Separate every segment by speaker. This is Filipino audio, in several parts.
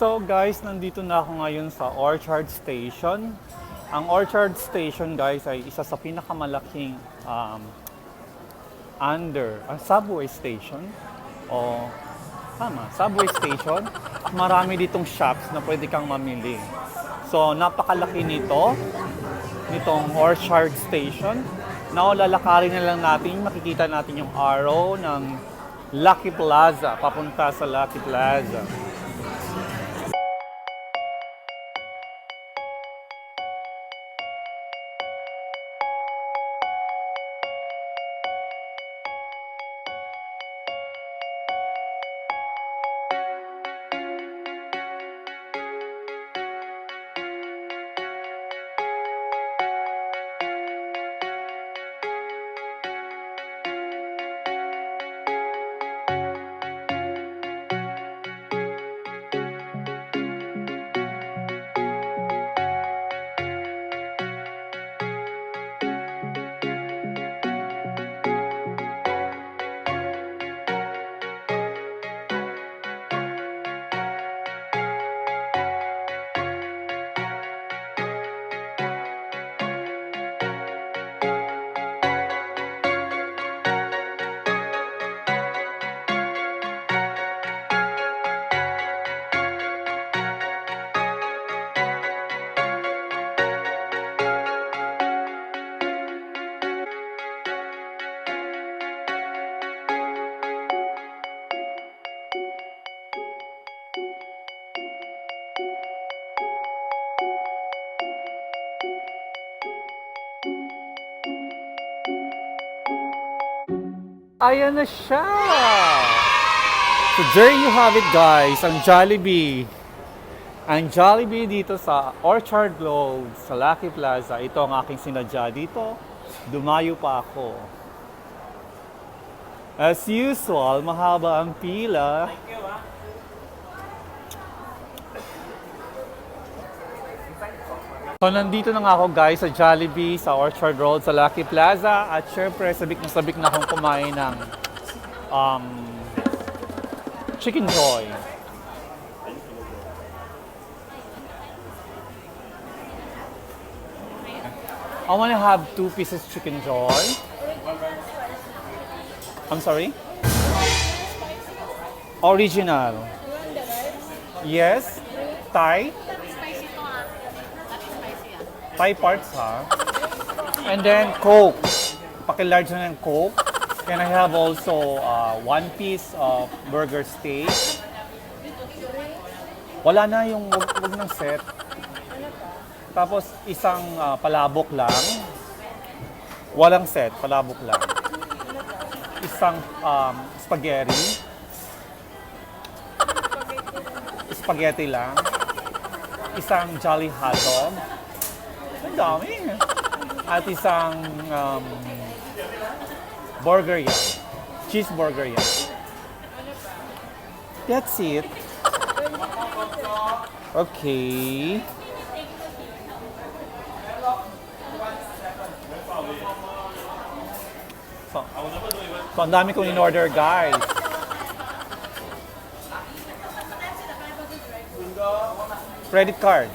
Speaker 1: So guys, nandito na ako ngayon sa Orchard Station. Ang Orchard Station guys ay isa sa pinakamalaking subway station o subway station. Marami ditong shops na pwede kang mamili. So napakalaki nitong Orchard Station. Now lalakarin na lang natin, makikita natin yung arrow ng Lucky Plaza, papunta sa Lucky Plaza. Ayan na siya! So there you have it guys, ang Jollibee. Ang Jollibee dito sa Orchard Road, sa Lucky Plaza. Ito ang aking sinadya dito. Dumayo pa ako. As usual, mahaba ang pila. So nandito na nga ako guys sa Jollibee, sa Orchard Road, sa Lucky Plaza. At syempre, sabik na akong kumain ng Chicken Joy. I wanna have 2 pieces Chicken Joy. I'm sorry? Original. Yes? Thai? Thai parts ha. And then Coke. Paki-large na ng Coke. Can I have also 1 piece of burger steak? Wala na yung wag ng set. Tapos isang palabok lang. Walang set, palabok lang. Isang spaghetti. Spaghetti lang. Isang Jolly Hotdog. Ang dami. At isang burger yan. Cheeseburger yan. That's it. Okay. So ang dami kong in-order guys. Credit card.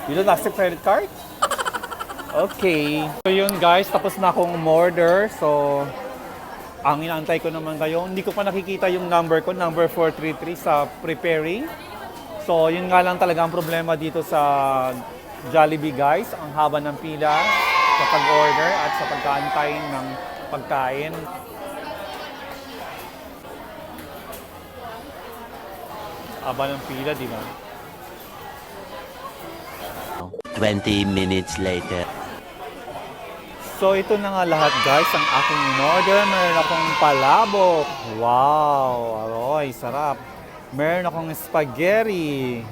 Speaker 1: You don't accept credit card? Okay. So yun guys, tapos na akong order. So, ang inaantay ko naman kayo. Hindi ko pa nakikita yung number ko, number 433 sa preparing. So, yun nga lang talaga ang problema dito sa Jollibee guys. Ang haba ng pila sa pag-order at sa pagkaantay ng pagkain. Haba ng pila, di ba?
Speaker 2: 20 minutes later.
Speaker 1: So ito na nga lahat guys, ang aking in-order. Meron akong palabok. Wow, aroy, sarap. Meron akong spaghetti.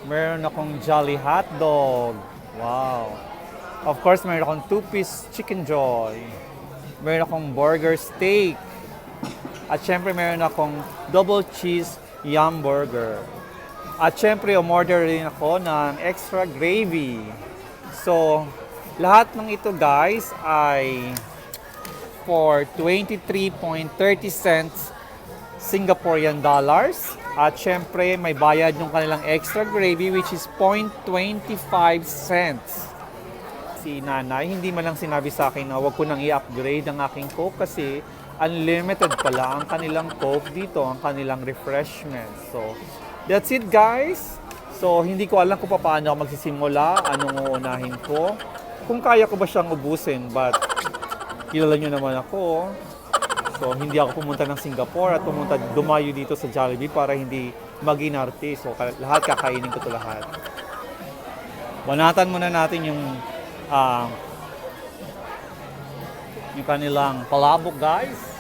Speaker 1: Meron akong Jolly Hotdog. Wow. Of course, meron akong 2-piece Chicken Joy. Meron akong burger steak. At syempre meron akong double cheese yum burger. At syempre, umorder rin ako ng extra gravy. So, lahat ng ito guys ay for 23.30 cents Singaporean dollars. At syempre, may bayad yung kanilang extra gravy which is 0.25 cents. Si nanay, hindi man lang sinabi sa akin na wag ko nang i-upgrade ang aking Coke kasi unlimited pala ang kanilang Coke dito, ang kanilang refreshment. So, that's it guys. So, hindi ko alam kung paano ako magsisimula, anong uunahin ko. Kung kaya ko ba siyang ubusin, but kilala nyo naman ako. So, hindi ako pumunta ng Singapore at dumayo dito sa Jollibee para hindi mag-inarte. So, lahat kakainin ko to lahat. Banatan muna natin yung kanilang palabok, guys.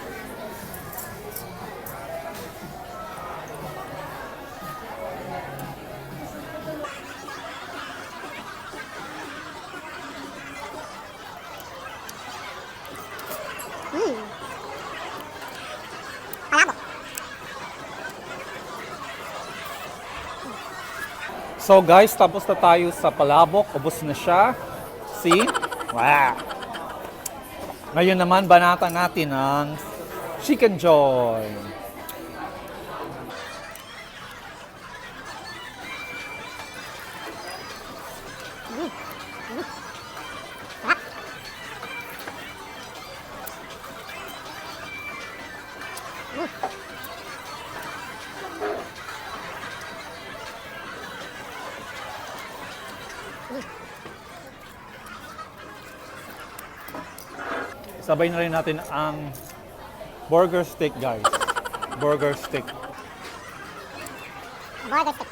Speaker 1: So guys, tapos na tayo sa palabok. Ubos na siya. See? Wow! Ngayon naman, banatan natin ang Chicken Joy. Sabay na rin natin ang burger steak, guys. Burger steak.
Speaker 3: Burger steak.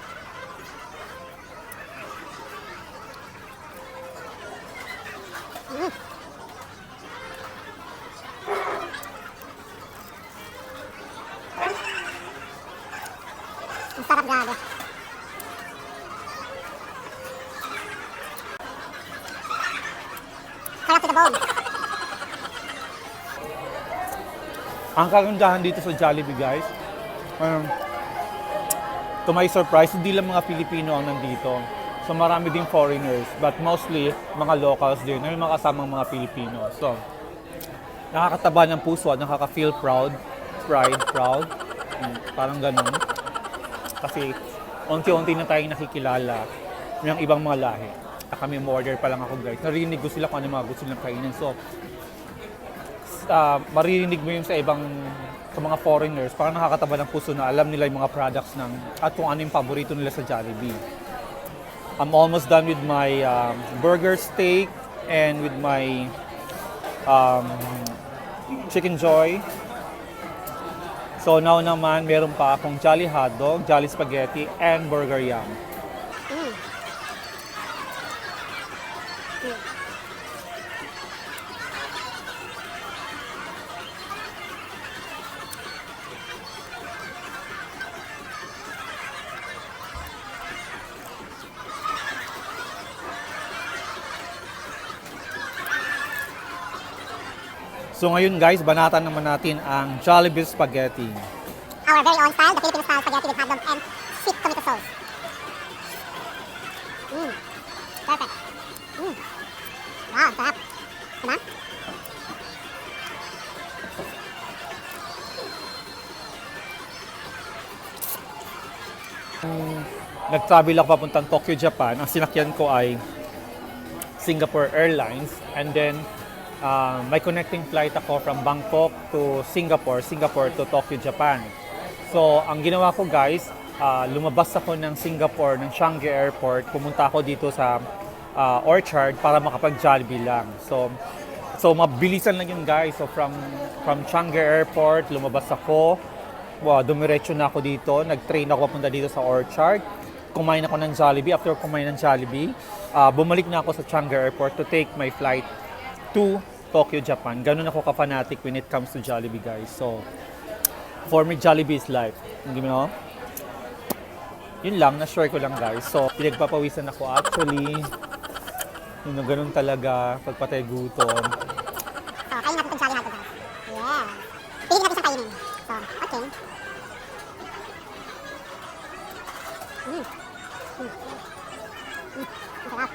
Speaker 3: Ang sarap grabe. Sarap to the bone.
Speaker 1: Ang kagandahan dito sa Jollibee, guys, to my surprise, hindi lang mga Pilipino ang nandito. So marami din foreigners, but mostly mga locals din. May mga kasamang mga Pilipino. So, nakakataba ng puso at nakaka-feel proud. Proud. Parang ganun. Kasi unti-unti na tayong nakikilala ng ibang mga lahi. At kami order pa lang ako, guys. Narinig ko sila kung ano mga gusto nilang kainin. So, maririnig mo yung sa mga foreigners, parang nakakataba ng puso na alam nila yung mga products at kung ano yung paborito nila sa Jollibee. I'm almost done with my burger steak and with my Chicken Joy. So now naman, meron pa akong Jolly Hotdog, Jolly Spaghetti, and Burger Yum. So ngayon guys, banatan naman natin ang Jollibee Spaghetti.
Speaker 3: Our very own style, the Filipino style spaghetti with hotdog and sweet tomato sauce. Perfect. Wow, sarap. Diba?
Speaker 1: Nag-travel ako papuntang Tokyo, Japan. Ang sinakyan ko ay Singapore Airlines, and then may connecting flight ako from Bangkok to Singapore to Tokyo, Japan. So, ang ginawa ko guys, lumabas ako ng Singapore, ng Changi Airport, pumunta ako dito sa Orchard para makapag-Jollibee lang. So mabilisan lang yun guys. So, from Changi Airport, lumabas ako, dumiretso na ako dito, nag-train ako papunta dito sa Orchard, kumain ako ng Jollibee. After kumain ng Jollibee, bumalik na ako sa Changi Airport to take my flight to Tokyo, Japan. Ganun ako ka-fanatic when it comes to Jollibee, guys. So, for me, Jollibee is life. Hindi mo, no? Yun lang, na-share ko lang, guys. So, pinagpapawisan ako actually. Yun, ganun talaga, pagpatay gutom.
Speaker 3: So, kain natin itong Jolly Hotdog, guys. Yeah. Pili natin siyang kainin. So, okay. Ang sarap.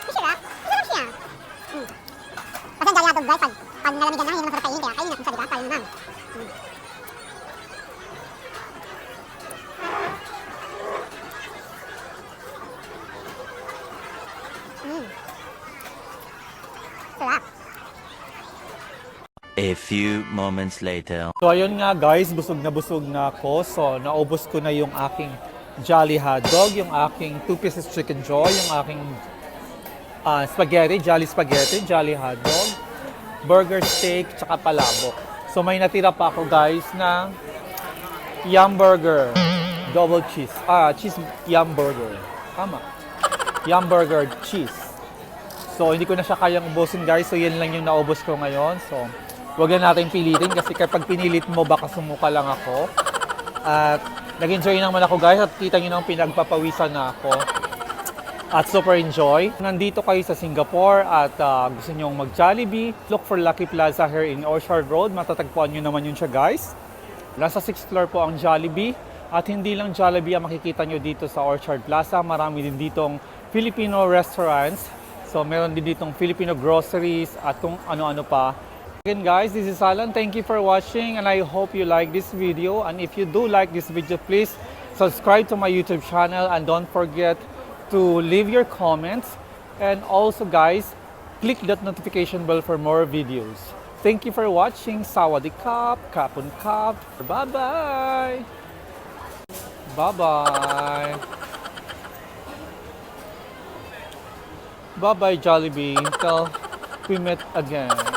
Speaker 3: Ang sarap. Ang sarap siya. Kasi ang Jolly Hotdog, guys, pag nalamigan na, hindi naman sarap kainin. Kaya kainin natin siya, diba? Kainin naman.
Speaker 2: A few moments later.
Speaker 1: So ayun nga guys, busog na ako. So naubos ko na yung aking Jolly Hotdog, yung aking 2 pieces chicken joy, yung aking spaghetti, Jolly Hotdog, burger steak, tsaka palabok. So may natira pa ako guys na yum burger, double cheese. Cheese yum burger. Tama. Yum burger, cheese. So hindi ko na siya kayang ubusin guys. So yan lang yung naubos ko ngayon. So wag na natin pilitin kasi kapag pinilit mo baka sumuka lang ako. At nag-enjoy naman ako guys at kita nyo nang pinagpapawisan na ako. At super enjoy. Nandito kayo sa Singapore at gusto nyong mag-Jollibee, look for Lucky Plaza here in Orchard Road. Matatagpuan nyo naman yun siya guys. Nasa 6th floor po ang Jollibee. At hindi lang Jollibee ang makikita nyo dito sa Orchard Plaza. Marami din ditong Filipino restaurants. So meron din ditong Filipino groceries at kung ano-ano pa. Again guys, this is Alan. Thank you for watching and I hope you like this video. And if you do like this video, please subscribe to my YouTube channel and don't forget to leave your comments. And also guys, click that notification bell for more videos. Thank you for watching. Sawadee Kap, Kapun Kap. Bye-bye. Bye-bye. Bye-bye Jollibee. Till we meet again.